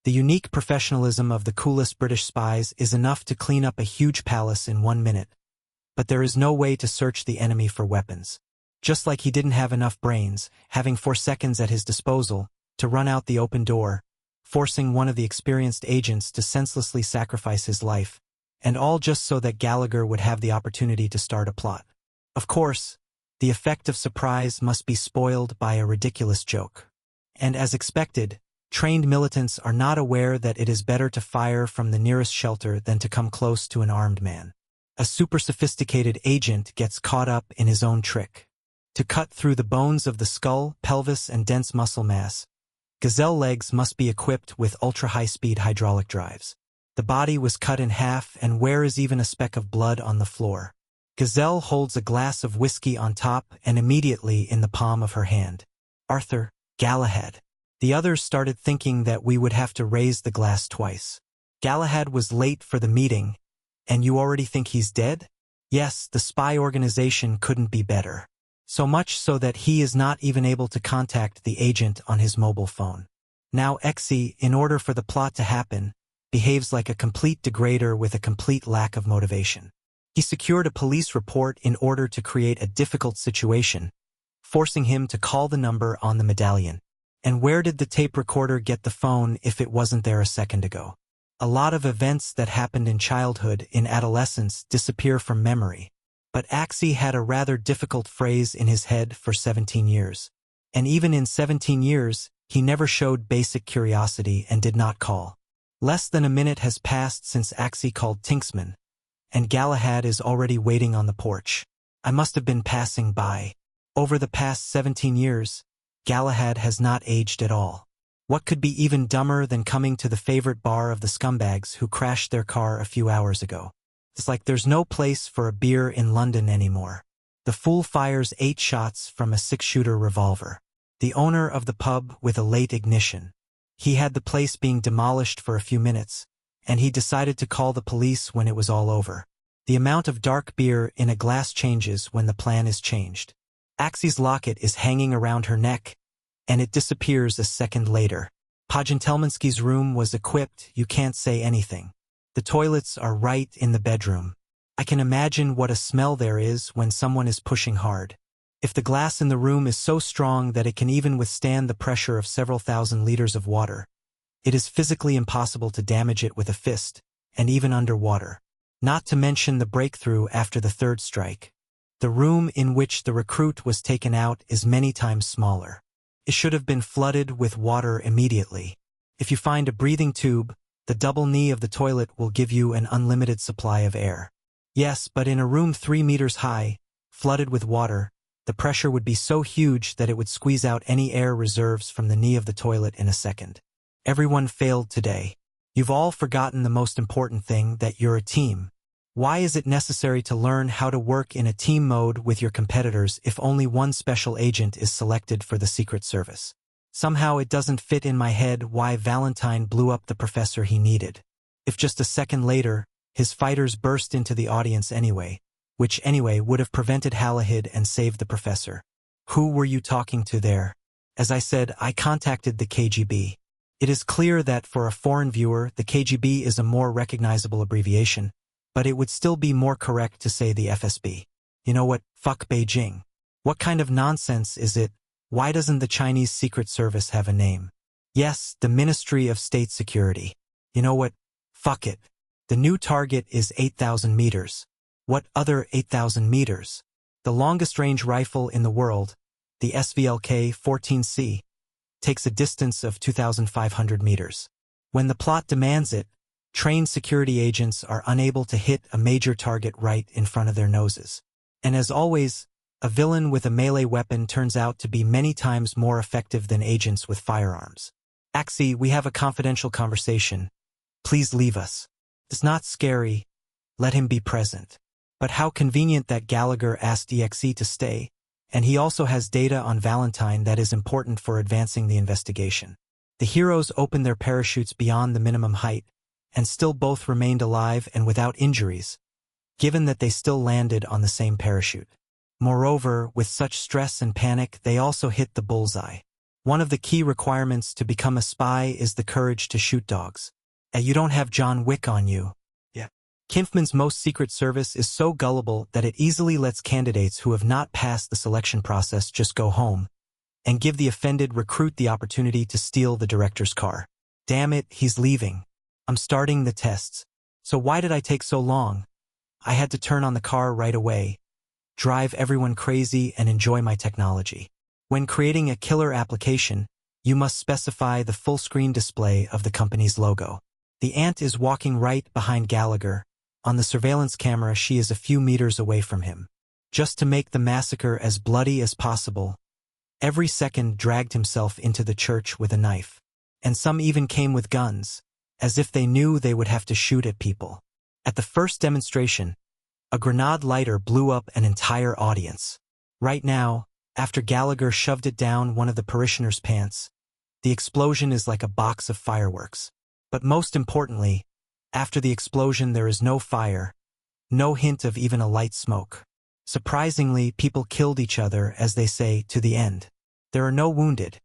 The unique professionalism of the coolest British spies is enough to clean up a huge palace in 1 minute. But there is no way to search the enemy for weapons. Just like he didn't have enough brains, having 4 seconds at his disposal, to run out the open door, forcing one of the experienced agents to senselessly sacrifice his life, and all just so that Gallagher would have the opportunity to start a plot. Of course, the effect of surprise must be spoiled by a ridiculous joke. And as expected, trained militants are not aware that it is better to fire from the nearest shelter than to come close to an armed man. A super-sophisticated agent gets caught up in his own trick. To cut through the bones of the skull, pelvis, and dense muscle mass, gazelle legs must be equipped with ultra-high-speed hydraulic drives. The body was cut in half, and where is even a speck of blood on the floor? Gazelle holds a glass of whiskey on top and immediately in the palm of her hand. Arthur, Galahad. The others started thinking that we would have to raise the glass twice. Galahad was late for the meeting, and you already think he's dead? Yes, the spy organization couldn't be better. So much so that he is not even able to contact the agent on his mobile phone. Now Exi, in order for the plot to happen, behaves like a complete degrader with a complete lack of motivation. He secured a police report in order to create a difficult situation, forcing him to call the number on the medallion. And where did the tape recorder get the phone if it wasn't there a second ago? A lot of events that happened in childhood, in adolescence, disappear from memory. But Axie had a rather difficult phrase in his head for 17 years. And even in 17 years, he never showed basic curiosity and did not call. Less than a minute has passed since Axie called KINGSMAN, and Galahad is already waiting on the porch. I must have been passing by. Over the past 17 years, Galahad has not aged at all. What could be even dumber than coming to the favorite bar of the scumbags who crashed their car a few hours ago? It's like there's no place for a beer in London anymore. The fool fires 8 shots from a 6-shooter revolver. The owner of the pub with a late ignition. He had the place being demolished for a few minutes, and he decided to call the police when it was all over. The amount of dark beer in a glass changes when the plan is changed. Axie's locket is hanging around her neck, and it disappears a second later. Pojentelmansky's room was equipped, you can't say anything. The toilets are right in the bedroom. I can imagine what a smell there is when someone is pushing hard. If the glass in the room is so strong that it can even withstand the pressure of several thousand liters of water, it is physically impossible to damage it with a fist, and even underwater. Not to mention the breakthrough after the 3rd strike. The room in which the recruit was taken out is many times smaller. It should have been flooded with water immediately. If you find a breathing tube, the double knee of the toilet will give you an unlimited supply of air. Yes, but in a room 3 meters high, flooded with water, the pressure would be so huge that it would squeeze out any air reserves from the knee of the toilet in a second. Everyone failed today. You've all forgotten the most important thing, that you're a team. Why is it necessary to learn how to work in a team mode with your competitors if only one special agent is selected for the Secret Service? Somehow it doesn't fit in my head why Valentine blew up the professor he needed. If just a second later, his fighters burst into the audience anyway, which anyway would have prevented Halahid and saved the professor. Who were you talking to there? As I said, I contacted the KGB. It is clear that for a foreign viewer, the KGB is a more recognizable abbreviation, but it would still be more correct to say the FSB. You know what? Fuck Beijing. What kind of nonsense is it? Why doesn't the Chinese Secret Service have a name? Yes, the Ministry of State Security. You know what? Fuck it. The new target is 8,000 meters. What other 8,000 meters? The longest-range rifle in the world, the SVLK-14C, takes a distance of 2,500 meters. When the plot demands it, trained security agents are unable to hit a major target right in front of their noses. And as always, a villain with a melee weapon turns out to be many times more effective than agents with firearms. Axie, we have a confidential conversation. Please leave us. It's not scary. Let him be present. But how convenient that Gallagher asked EXE to stay, and he also has data on Valentine that is important for advancing the investigation. The heroes opened their parachutes beyond the minimum height, and still both remained alive and without injuries, given that they still landed on the same parachute. Moreover, with such stress and panic, they also hit the bullseye. One of the key requirements to become a spy is the courage to shoot dogs. And you don't have John Wick on you. Yeah. KINGSMAN's most secret service is so gullible that it easily lets candidates who have not passed the selection process just go home and give the offended recruit the opportunity to steal the director's car. Damn it, he's leaving. I'm starting the tests. So why did I take so long? I had to turn on the car right away, drive everyone crazy, and enjoy my technology. When creating a killer application, you must specify the full-screen display of the company's logo. The ant is walking right behind Gallagher. On the surveillance camera, she is a few meters away from him. Just to make the massacre as bloody as possible, every second dragged himself into the church with a knife. And some even came with guns, as if they knew they would have to shoot at people. At the first demonstration, a grenade lighter blew up an entire audience. Right now, after Gallagher shoved it down one of the parishioners' pants, the explosion is like a box of fireworks. But most importantly, after the explosion there is no fire, no hint of even a light smoke. Surprisingly, people killed each other, as they say, to the end. There are no wounded,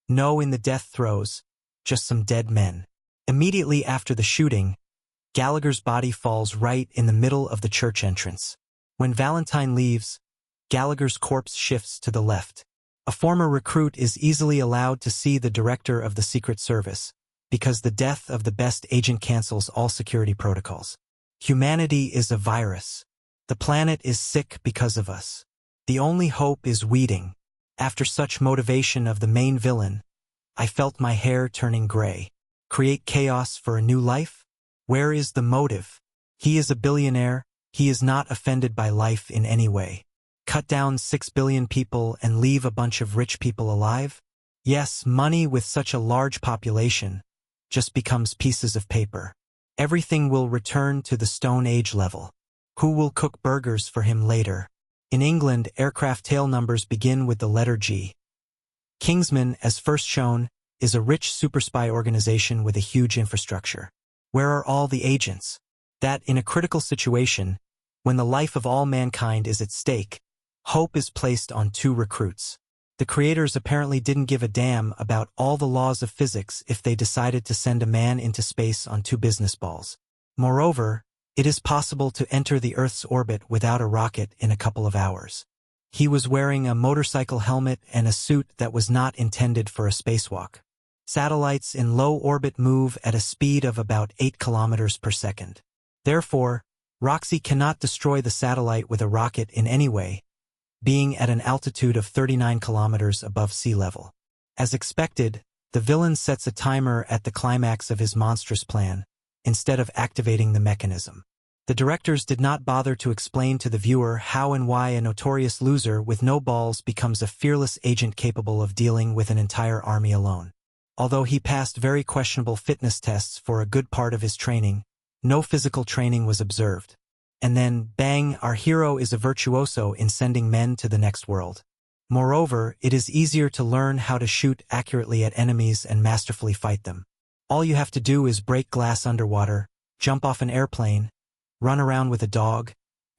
no in the death throes, just some dead men. Immediately after the shooting, Gallagher's body falls right in the middle of the church entrance. When Valentine leaves, Gallagher's corpse shifts to the left. A former recruit is easily allowed to see the director of the Secret Service, because the death of the best agent cancels all security protocols. Humanity is a virus. The planet is sick because of us. The only hope is weeding. After such motivation of the main villain, I felt my hair turning gray. Create chaos for a new life? Where is the motive? He is a billionaire. He is not offended by life in any way. Cut down 6 billion people and leave a bunch of rich people alive? Yes, money with such a large population just becomes pieces of paper. Everything will return to the Stone Age level. Who will cook burgers for him later? In England, aircraft tail numbers begin with the letter G. KINGSMAN, as first shown, is a rich super spy organization with a huge infrastructure. Where are all the agents? That, in a critical situation, when the life of all mankind is at stake, hope is placed on 2 recruits. The creators apparently didn't give a damn about all the laws of physics if they decided to send a man into space on 2 business balls. Moreover, it is possible to enter the Earth's orbit without a rocket in a couple of hours. He was wearing a motorcycle helmet and a suit that was not intended for a spacewalk. Satellites in low orbit move at a speed of about 8 kilometers per second. Therefore, Roxy cannot destroy the satellite with a rocket in any way, being at an altitude of 39 kilometers above sea level. As expected, the villain sets a timer at the climax of his monstrous plan, instead of activating the mechanism. The directors did not bother to explain to the viewer how and why a notorious loser with no balls becomes a fearless agent capable of dealing with an entire army alone. Although he passed very questionable fitness tests for a good part of his training, no physical training was observed. And then, bang, our hero is a virtuoso in sending men to the next world. Moreover, it is easier to learn how to shoot accurately at enemies and masterfully fight them. All you have to do is break glass underwater, jump off an airplane, run around with a dog,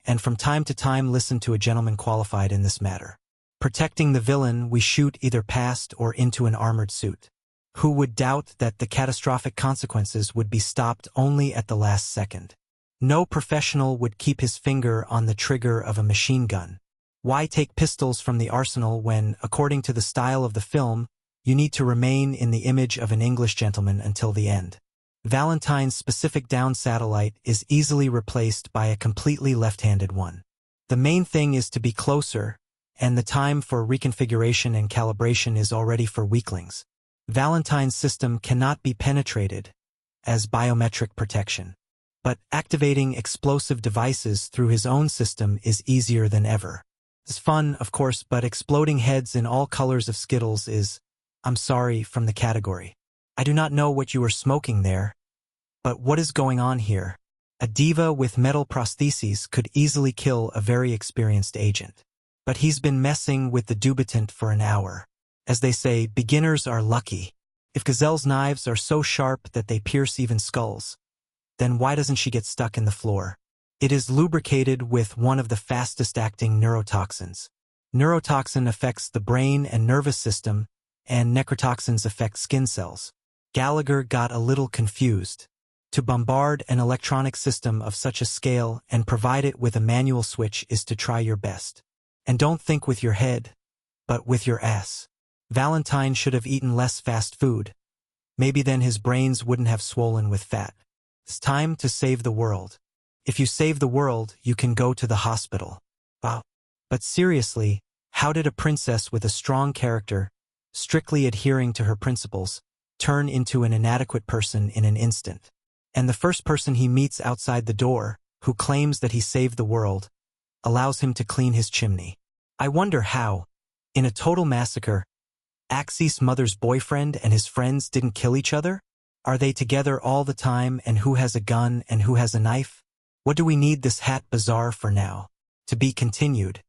and from time to time listen to a gentleman qualified in this matter. Protecting the villain, we shoot either past or into an armored suit. Who would doubt that the catastrophic consequences would be stopped only at the last second? No professional would keep his finger on the trigger of a machine gun. Why take pistols from the arsenal when, according to the style of the film, you need to remain in the image of an English gentleman until the end? Valentine's specific down satellite is easily replaced by a completely left-handed one. The main thing is to be closer, and the time for reconfiguration and calibration is already for weaklings. Valentine's system cannot be penetrated as biometric protection. But activating explosive devices through his own system is easier than ever. It's fun, of course, but exploding heads in all colors of Skittles is, I'm sorry, from the category. I do not know what you are smoking there. But what is going on here? A diva with metal prostheses could easily kill a very experienced agent. But he's been messing with the debutant for an hour. As they say, beginners are lucky. If Gazelle's knives are so sharp that they pierce even skulls, then why doesn't she get stuck in the floor? It is lubricated with one of the fastest-acting neurotoxins. Neurotoxin affects the brain and nervous system and necrotoxins affect skin cells. Gallagher got a little confused. To bombard an electronic system of such a scale and provide it with a manual switch is to try your best. And don't think with your head, but with your ass. Valentine should have eaten less fast food. Maybe then his brains wouldn't have swollen with fat. It's time to save the world. If you save the world, you can go to the hospital. Wow. But seriously, how did a princess with a strong character, strictly adhering to her principles, turn into an inadequate person in an instant? And the first person he meets outside the door, who claims that he saved the world, allows him to clean his chimney. I wonder how, in a total massacre, Axie's mother's boyfriend and his friends didn't kill each other? Are they together all the time, and who has a gun and who has a knife? What do we need this hat bazaar for now? To be continued.